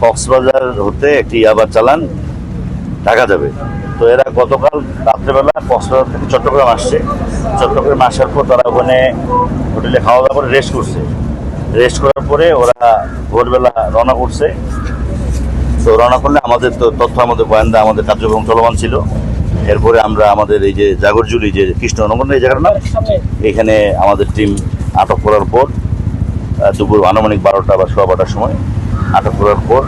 কক্সবাজার হতে একটি ইয়াবা চালান ঢাকা যাবে। তো এরা গতকাল রাত্রেবেলা কক্সবাজার থেকে চট্টগ্রাম আসছে। চট্টগ্রাম আসার পর তারা ওখানে হোটেলে খাওয়া দাওয়া করে রেস্ট করছে। রেস্ট করার পরে ওরা ভোরবেলা রওনা করছে। তো রওনা করলে আমাদের তো তথ্য, আমাদের গোয়েন্দা, আমাদের কার্যক্রম চলমান ছিল। এরপরে আমরা আমাদের এই যে জাগরজুলি, যে কৃষ্ণনগর এই জায়গার নাম, এখানে আমাদের টিম আটক করার পর দুপুর আনুমানিক 12টা বা 12:15টার সময় আটক করার পর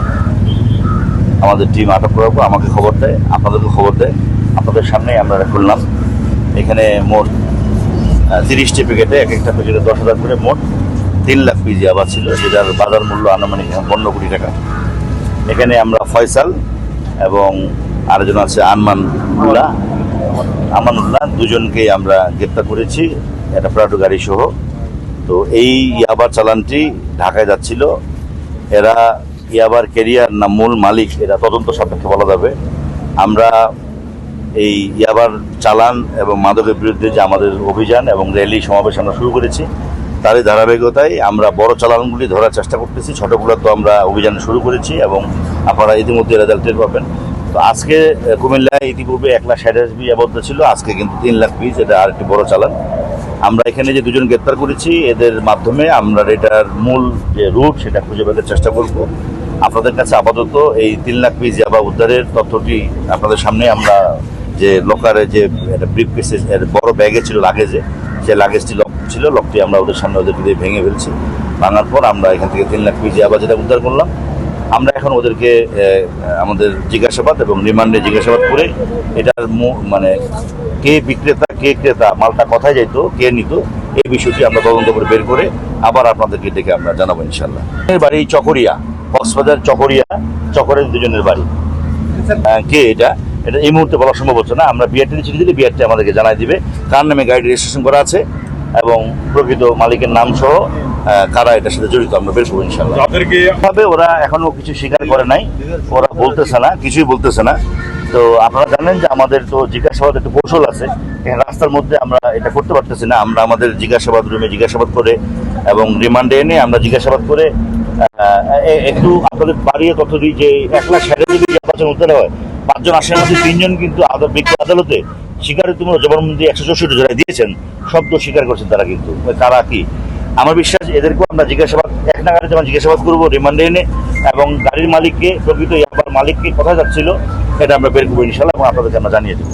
আমাদের টিম আটক করার পর আমাকে খবর দেয়, আপনাদেরকে খবর দেয়। আপনাদের সামনেই আমরা খুললাম। এখানে মোট 30টি প্যাকেটে, এক একটা প্যাকেটে 10,000 করে, মোট 3 লাখ পিস ইয়াবা ছিল, যেটার বাজার মূল্য আনুমানিক 15 কোটি টাকা। এখানে আমরা ফয়সাল এবং আরেকজন আছে আমানুল্লাহ, দুজনকেই আমরা গ্রেপ্তার করেছি, একটা প্রাডো গাড়ি সহ। তো এই ইয়াবার চালানটি ঢাকায় যাচ্ছিল। এরা ইয়াবার ক্যারিয়ার না মূল মালিক, এটা তদন্ত সাপেক্ষে বলা যাবে। আমরা এই ইয়াবার চালান এবং মাদকের বিরুদ্ধে যে আমাদের অভিযান এবং র্যালি সমাবেশ আমরা শুরু করেছি, তারই ধারাবাহিকতায় আমরা বড় চালানগুলি ধরার চেষ্টা করতেছি। ছোটগুলো তো আমরা অভিযান শুরু করেছি এবং আপনারা ইতিমধ্যে রেজাল্ট টের পাবেন। তো আজকে কুমিল্লায় ইতিপূর্বে 1,60,000 পিস আবদ্ধ ছিল, আজকে কিন্তু 3 লাখ পিস, এটা আরেকটি বড় চালান। আমরা এখানে যে দুজন গ্রেপ্তার করেছি, এদের মাধ্যমে আমরা এটার মূল যে রুট সেটা খুঁজে পেতে চেষ্টা করব। আপনাদের কাছে আপাতত এই 3 লাখ পিস ইয়াবা উদ্ধারের তথ্যটি আপনাদের সামনে আমরা, যে লোকারে যে একটা ব্রিফকেসে বড় ব্যাগে ছিল লাগেজে, যে লাগেজটি লক ছিল, লকটি আমরা ওদের সামনে ওদেরকে দিয়ে ভেঙে ফেলছি। ভাঙার পর আমরা এখান থেকে 3 লাখ পিস ইয়াবা যেটা উদ্ধার করলাম, আমরা এখন ওদেরকে আমাদের জিজ্ঞাসাবাদ এবং রিমান্ডে জিজ্ঞাসাবাদ করে এটার মানে কে বিক্রেতা, কে ক্রেতা, মালটা কোথায় যাইতো, কে নিত, এই বিষয়টি আমরা তদন্ত করে বের করে আবার আপনাদেরকে ডেকে আমরা জানাবো ইনশাল্লাহ। বাড়ি চকরিয়া, কক্সবাজার চকরের দুজনের বাড়ি। কে এটা এই মুহূর্তে বলা সম্ভব হচ্ছে না। আমরা বিআরটি চিঠি দিলে বিআরটি আমাদেরকে জানাই দিবে কার নামে গাড়ি রেজিস্ট্রেশন করা আছে এবং প্রকৃত মালিকের নাম সহ কারা এটার সাথে জড়িত আমরা বের করবো ইনশাল্লাহ। ওরা এখনো কিছু স্বীকার করে নাই, ওরা বলতেছে না, কিছুই বলতেছে না। তো আপনারা জানেন যে আমাদের তো জিজ্ঞাসাবাদ একটু কৌশল আছে, রাস্তার মধ্যে আমরা এটা করতে পারতেছি না। আমরা আমাদের জিজ্ঞাসাবাদ রুমে জিজ্ঞাসাবাদ করে এবং রিমান্ডে এনে আমরা জিজ্ঞাসাবাদ করে একটু আপনাদের বাড়িয়ে তথ্য দিই যে 1,60,000 নির্বাচন উত্তরে হয়, 5 জন আসামি, 3 জন কিন্তু আদালতে স্বীকারোক্তিমূলক জবানবন্দি 164 জেলায় দিয়েছেন, শব্দ স্বীকার করছেন তারা। কিন্তু তারা কি, আমার বিশ্বাস এদেরকেও আমরা জিজ্ঞাসাবাদ এক নাগারে যেমন জিজ্ঞাসাবাদ করবো রিমান্ডে এনে, এবং গাড়ির মালিককে, প্রকৃত ইয়াবার মালিককে কোথায় যাচ্ছিল এটা আমরা বের করবো ইনশাল্লাহ এবং আপনাদেরকে আমরা জানিয়ে দেবো।